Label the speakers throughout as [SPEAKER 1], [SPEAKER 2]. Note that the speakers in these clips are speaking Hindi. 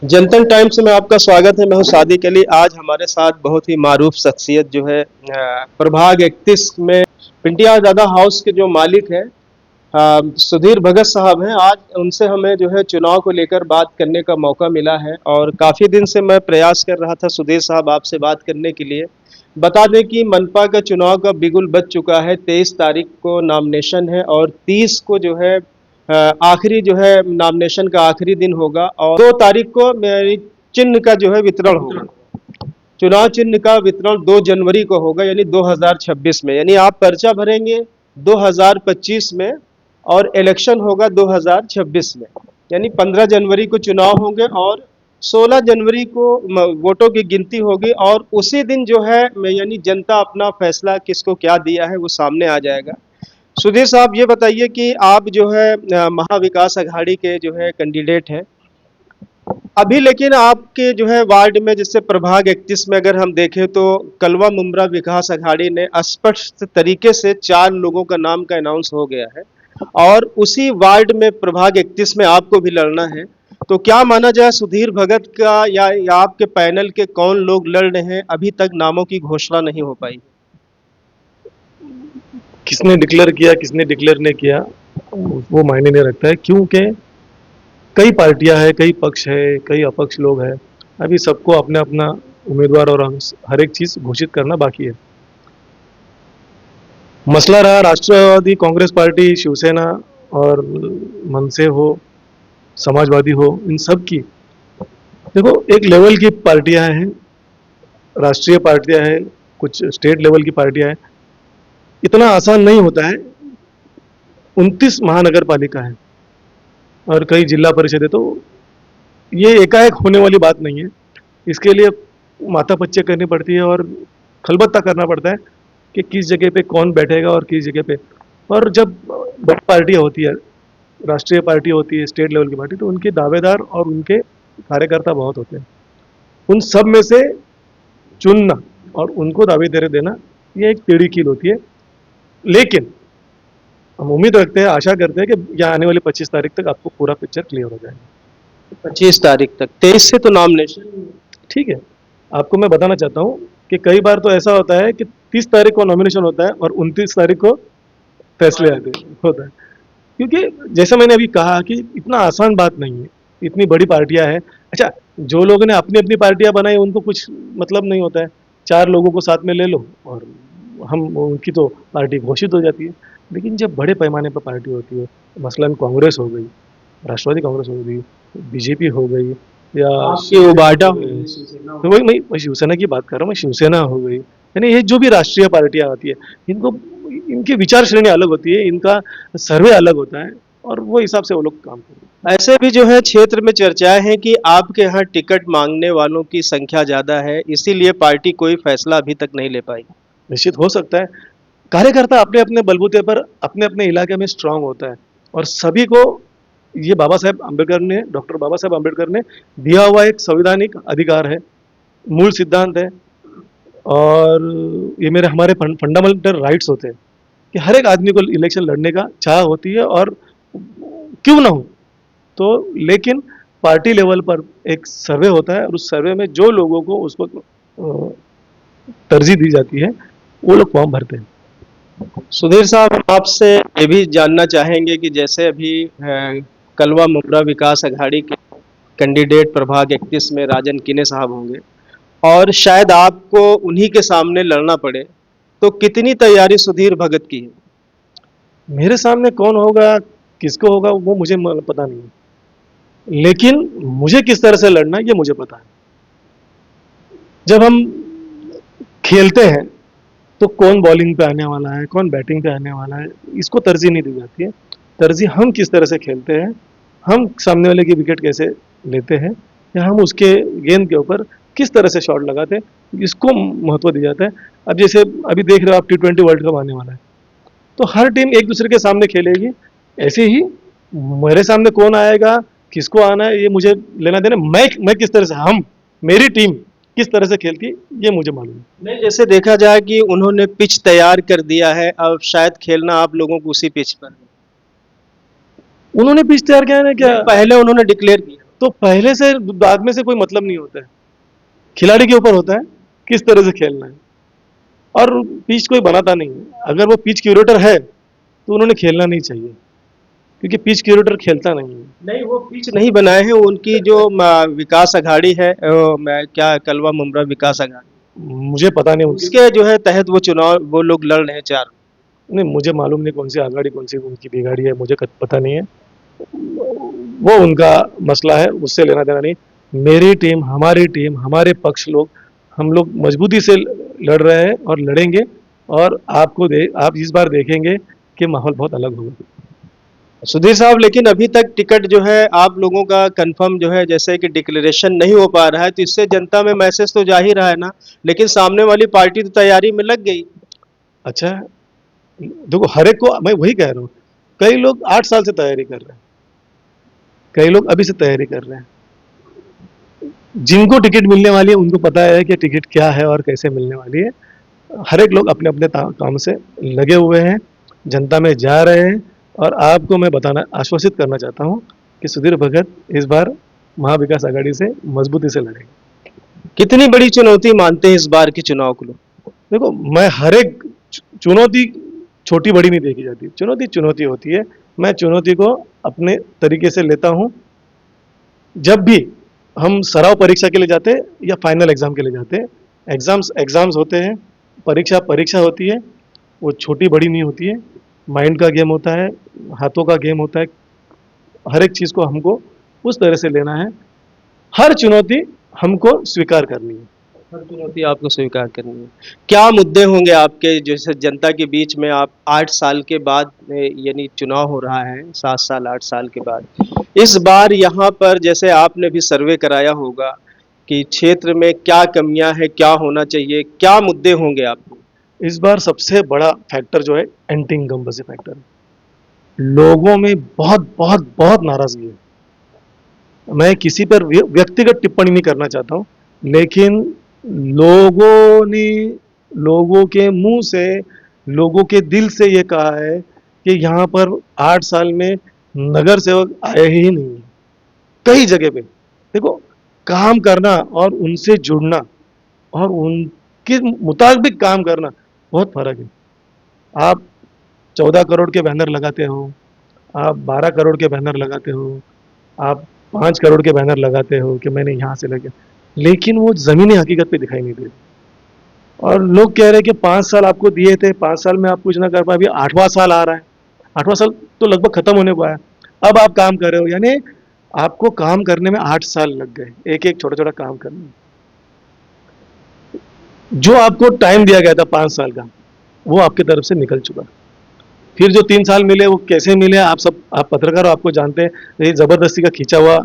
[SPEAKER 1] जनतन टाइम्स में आपका स्वागत है। मैं हूं सादिक अली। आज हमारे साथ बहुत ही मारूफ शख्सियत जो है प्रभाग 31 में पिंटिया दादा हाउस के जो मालिक हैं सुधीर भगत साहब हैं। आज उनसे हमें जो है चुनाव को लेकर बात करने का मौका मिला है और काफ़ी दिन से मैं प्रयास कर रहा था सुधीर साहब आपसे बात करने के लिए। बता दें कि मनपा का चुनाव का बिगुल बज चुका है। 23 तारीख को नामिनेशन है और 30 को जो है आखिरी जो है नॉमिनेशन का आखिरी दिन होगा और 2 तारीख को मेरी चिन्ह का जो है वितरण होगा। चुनाव चिन्ह का वितरण 2 जनवरी को होगा, यानी 2026 में। यानी आप पर्चा भरेंगे 2025 में और इलेक्शन होगा 2026 में। यानी 15 जनवरी को चुनाव होंगे और 16 जनवरी को वोटों की गिनती होगी और उसी दिन जो है यानी जनता अपना फैसला किसको क्या दिया है वो सामने आ जाएगा। सुधीर साहब, ये बताइए कि आप जो है महाविकास अघाड़ी के जो है कैंडिडेट हैं अभी, लेकिन आपके जो है वार्ड में जैसे प्रभाग 31 में अगर हम देखें तो कलवा मुमरा विकास अघाड़ी ने स्पष्ट तरीके से 4 लोगों का नाम का अनाउंस हो गया है और उसी वार्ड में प्रभाग 31 में आपको भी लड़ना है। तो क्या माना जाए सुधीर भगत का या आपके पैनल के कौन लोग लड़ रहे हैं? अभी तक नामों की घोषणा नहीं हो पाई।
[SPEAKER 2] किसने डिक्लेयर किया किसने डिक्लेयर नहीं किया वो मायने नहीं रखता है, क्योंकि कई पार्टियां हैं, कई पक्ष है, कई अपक्ष लोग हैं। अभी सबको अपना अपना उम्मीदवार और हर एक चीज घोषित करना बाकी है। मसला रहा राष्ट्रवादी कांग्रेस पार्टी, शिवसेना और मनसे हो, समाजवादी हो, इन सब की देखो एक लेवल की पार्टियां हैं, राष्ट्रीय पार्टियां हैं, कुछ स्टेट लेवल की पार्टियां हैं। इतना आसान नहीं होता है। 29 महानगर पालिका है और कई जिला परिषद है, तो ये एकाएक होने वाली बात नहीं है। इसके लिए माथा पच्चे करनी पड़ती है और खलबत्ता करना पड़ता है कि किस जगह पे कौन बैठेगा और किस जगह पे। और जब बड़ी पार्टियाँ होती है, राष्ट्रीय पार्टी होती है, स्टेट लेवल की पार्टी, तो उनके दावेदार और उनके कार्यकर्ता बहुत होते हैं। उन सब में से चुनना और उनको दावेदारी देना, ये एक टेढ़ी कील होती है। लेकिन हम उम्मीद रखते हैं, आशा करते हैं कि यहाँ आने वाली 25 तारीख तक आपको पूरा पिक्चर क्लियर हो जाएगा।
[SPEAKER 1] 25 तारीख तक, 23 से तो नॉमिनेशन।
[SPEAKER 2] ठीक है, आपको मैं बताना चाहता हूँ कि कई बार तो ऐसा होता है कि 30 तारीख को नॉमिनेशन होता है और 29 तारीख को फैसले आते होता है। क्योंकि जैसे मैंने अभी कहा कि इतना आसान बात नहीं है, इतनी बड़ी पार्टियां हैं। अच्छा, जो लोगों ने अपनी अपनी पार्टियां बनाई उनको कुछ मतलब नहीं होता है, 4 लोगों को साथ में ले लो और हम उनकी तो पार्टी घोषित हो जाती है। लेकिन जब बड़े पैमाने पर पार्टी होती है, मसलन कांग्रेस हो गई, राष्ट्रवादी कांग्रेस हो गई, बीजेपी हो गई, या तो वही शिवसेना की बात कर रहा हूँ, मैं शिवसेना हो गई, यानी ये जो भी राष्ट्रीय पार्टियां आती है, इनको इनकी विचार श्रेणी अलग होती है, इनका सर्वे अलग होता है और वो हिसाब से वो लोग काम करते हैं।
[SPEAKER 1] ऐसे भी जो है क्षेत्र में चर्चाएं हैं कि आपके यहाँ टिकट मांगने वालों की संख्या ज्यादा है, इसीलिए पार्टी कोई फैसला अभी तक नहीं ले पाई।
[SPEAKER 2] निश्चित हो सकता है, कार्यकर्ता अपने अपने बलबूते पर अपने अपने इलाके में स्ट्रांग होता है और सभी को ये डॉक्टर बाबा साहेब अम्बेडकर ने दिया हुआ एक संवैधानिक अधिकार है, मूल सिद्धांत है और ये हमारे फंडामेंटल राइट्स होते हैं कि हर एक आदमी को इलेक्शन लड़ने का चाह होती है और क्यों ना हो तो। लेकिन पार्टी लेवल पर एक सर्वे होता है और उस सर्वे में जो लोगों को उसको तरजीह दी जाती है वो लोग फॉर्म भरते हैं।
[SPEAKER 1] सुधीर साहब, आपसे ये भी जानना चाहेंगे कि जैसे अभी कलवा मुमरा विकास अघाड़ी के कैंडिडेट प्रभाग 31 में राजन किने साहब होंगे और शायद आपको उन्हीं के सामने लड़ना पड़े, तो कितनी तैयारी सुधीर भगत की है?
[SPEAKER 2] मेरे सामने कौन होगा, किसको होगा, वो मुझे पता नहीं है, लेकिन मुझे किस तरह से लड़ना ये मुझे पता है। जब हम खेलते हैं तो कौन बॉलिंग पे आने वाला है, कौन बैटिंग पे आने वाला है, इसको तरजीह नहीं दी जाती है। तरजीह हम किस तरह से खेलते हैं, हम सामने वाले की विकेट कैसे लेते हैं, या हम उसके गेंद के ऊपर किस तरह से शॉट लगाते हैं, इसको महत्व दिया जाता है। अब जैसे अभी देख रहे हो आप, T20 वर्ल्ड कप आने वाला है, तो हर टीम एक दूसरे के सामने खेलेगी। ऐसे ही मेरे सामने कौन आएगा, किसको आना है, ये मुझे लेना देना, मैं किस तरह से, मेरी टीम किस तरह से खेलती है ये मुझे मालूम है।
[SPEAKER 1] नहीं, जैसे देखा जाए कि उन्होंने पिच तैयार कर दिया है, अब शायद खेलना आप लोगों को उसी पिच पर।
[SPEAKER 2] उन्होंने पिच तैयार किया है क्या?
[SPEAKER 1] पहले उन्होंने डिक्लेयर किया।
[SPEAKER 2] तो पहले से बाद में से कोई मतलब नहीं होता है, खिलाड़ी के ऊपर होता है किस तरह से खेलना है। और पिच कोई बनाता नहीं है, अगर वो पिच क्यूरेटर है तो उन्होंने खेलना नहीं चाहिए, क्योंकि पिच क्यूरेटर खेलता नहीं है।
[SPEAKER 1] नहीं, वो पिच नहीं बनाए हैं, उनकी जो विकास अघाड़ी है, क्या कलवा मुमरा विकास अघाड़ी,
[SPEAKER 2] मुझे पता नहीं
[SPEAKER 1] उसके जो है तहत वो चुनाव वो लोग लड़ रहे हैं चार।
[SPEAKER 2] नहीं, मुझे मालूम नहीं कौन सी आगाड़ी कौन सी उनकी बिगाड़ी है, मुझे पता नहीं है, वो उनका मसला है, उससे लेना देना नहीं। मेरी टीम, हमारी टीम, हमारे पक्ष लोग, हम लोग मजबूती से लड़ रहे हैं और लड़ेंगे। और आप इस बार देखेंगे कि माहौल बहुत अलग होगा।
[SPEAKER 1] सुधीर साहब, लेकिन अभी तक टिकट जो है आप लोगों का कंफर्म जो है, जैसे कि डिक्लेरेशन नहीं हो पा रहा है, तो इससे जनता में मैसेज तो जा ही रहा है ना, लेकिन सामने वाली पार्टी तो तैयारी में लग गई।
[SPEAKER 2] अच्छा, देखो हर एक को मैं वही कह रहा हूँ, कई लोग 8 साल से तैयारी कर रहे हैं, कई लोग अभी से तैयारी कर रहे हैं। जिनको टिकट मिलने वाली है उनको पता है कि टिकट क्या है और कैसे मिलने वाली है। हर एक लोग अपने अपने काम से लगे हुए हैं, जनता में जा रहे हैं। और आपको मैं आश्वासित करना चाहता हूँ कि सुधीर भगत इस बार महाविकास आघाड़ी से मजबूती से लड़ेंगे।
[SPEAKER 1] कितनी बड़ी चुनौती मानते हैं इस बार के चुनाव को लोग?
[SPEAKER 2] देखो, मैं हर एक चुनौती छोटी बड़ी नहीं देखी जाती, चुनौती चुनौती होती है। मैं चुनौती को अपने तरीके से लेता हूँ। जब भी हम सराव परीक्षा के लिए जाते हैं या फाइनल एग्जाम के लिए जाते हैं, एग्जाम्स होते हैं, परीक्षा होती है, वो छोटी बड़ी नहीं होती है। माइंड का गेम होता है, हाथों का गेम होता है। हर एक चीज़ को हमको उस तरह से लेना है। हर चुनौती हमको स्वीकार करनी है।
[SPEAKER 1] हर चुनौती आपको स्वीकार करनी है। क्या मुद्दे होंगे आपके, जैसे जनता के बीच में आप 8 साल के बाद, यानी चुनाव हो रहा है 7 साल 8 साल के बाद, इस बार यहाँ पर जैसे आपने भी सर्वे कराया होगा कि क्षेत्र में क्या कमियां हैं, क्या होना चाहिए, क्या मुद्दे होंगे आपको?
[SPEAKER 2] इस बार सबसे बड़ा फैक्टर जो है एंटी इनकम्बेंसी फैक्टर। लोगों में बहुत बहुत बहुत नाराजगी है। मैं किसी पर व्यक्तिगत टिप्पणी नहीं करना चाहता हूँ, लेकिन लोगों ने, लोगों के मुंह से, लोगों के दिल से ये कहा है कि यहाँ पर 8 साल में नगर सेवक आए ही नहीं। कई जगह पे देखो, काम करना और उनसे जुड़ना और उनके मुताबिक काम करना बहुत फर्क है। आप 14 करोड़ के बैनर लगाते हो, आप 12 करोड़ के बैनर लगाते हो, आप 5 करोड़ के बैनर लगाते हो कि मैंने यहाँ से लगे, लेकिन वो ज़मीनी हकीकत पे दिखाई नहीं दे रही। और लोग कह रहे हैं कि 5 साल आपको दिए थे, 5 साल में आप कुछ ना कर पाए, अभी 8वां साल आ रहा है, 8वां साल तो लगभग खत्म होने को आया, अब आप काम कर रहे हो। यानी आपको काम करने में 8 साल लग गए, एक एक छोटा छोटा काम करने में। जो आपको टाइम दिया गया था 5 साल का, वो आपकी तरफ से निकल चुका। फिर जो 3 साल मिले वो कैसे मिले, आप पत्रकार हो, आपको जानते हैं। ये जबरदस्ती का खींचा हुआ,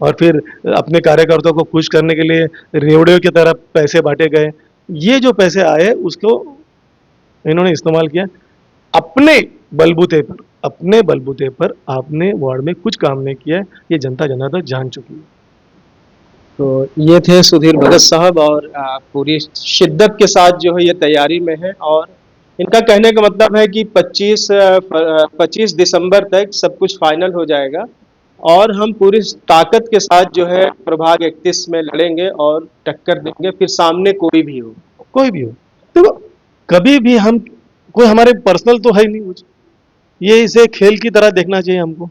[SPEAKER 2] और फिर अपने कार्यकर्ताओं को खुश करने के लिए रेवड़ियों की तरह पैसे बांटे गए। ये जो पैसे आए उसको इन्होंने इस्तेमाल किया अपने बलबूते पर। अपने बलबूते पर आपने वार्ड में कुछ काम नहीं किया, ये जनता जनार्दन जान चुकी है।
[SPEAKER 1] तो ये थे सुधीर भगत साहब, और पूरी शिद्दत के साथ जो है ये तैयारी में है, और इनका कहने का मतलब है कि 25 दिसंबर तक सब कुछ फाइनल हो जाएगा, और हम पूरी ताकत के साथ जो है प्रभाग 31 में लड़ेंगे और टक्कर देंगे, फिर सामने कोई भी हो।
[SPEAKER 2] कोई भी हो, देखो कभी भी हम, कोई हमारे पर्सनल तो है ही नहीं कुछ, ये इसे खेल की तरह देखना चाहिए हमको।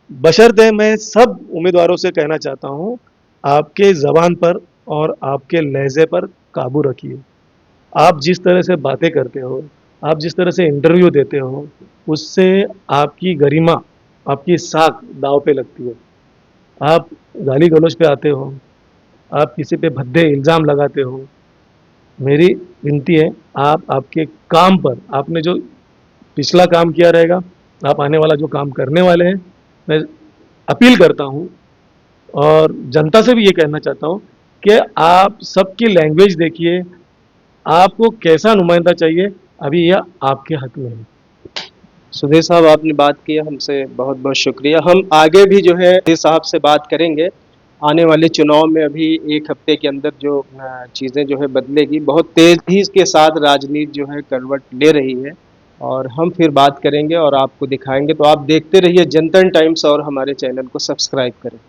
[SPEAKER 2] बशर्ते मैं सब उम्मीदवारों से कहना चाहता हूँ, आपके जबान पर और आपके लहजे पर काबू रखिए। आप जिस तरह से बातें करते हो, आप जिस तरह से इंटरव्यू देते हो, उससे आपकी गरिमा, आपकी साख दाव पे लगती है। आप गाली गलौज पे आते हो, आप किसी पे भद्दे इल्ज़ाम लगाते हो। मेरी विनती है, आप आपके काम पर, आपने जो पिछला काम किया रहेगा, आप आने वाला जो काम करने वाले हैं, मैं अपील करता हूँ और जनता से भी ये कहना चाहता हूँ कि आप सबकी लैंग्वेज देखिए, आपको कैसा नुमाइंदा चाहिए, अभी यह आपके हाथ में है।
[SPEAKER 1] सुधीर साहब, आपने बात की, हमसे बहुत बहुत शुक्रिया। हम आगे भी जो है सुधीर साहब से बात करेंगे। आने वाले चुनाव में अभी 1 हफ्ते के अंदर जो चीज़ें जो है बदलेगी, बहुत तेज़ी के साथ राजनीति जो है करवट ले रही है, और हम फिर बात करेंगे और आपको दिखाएंगे। तो आप देखते रहिए जनतन टाइम्स और हमारे चैनल को सब्सक्राइब करें।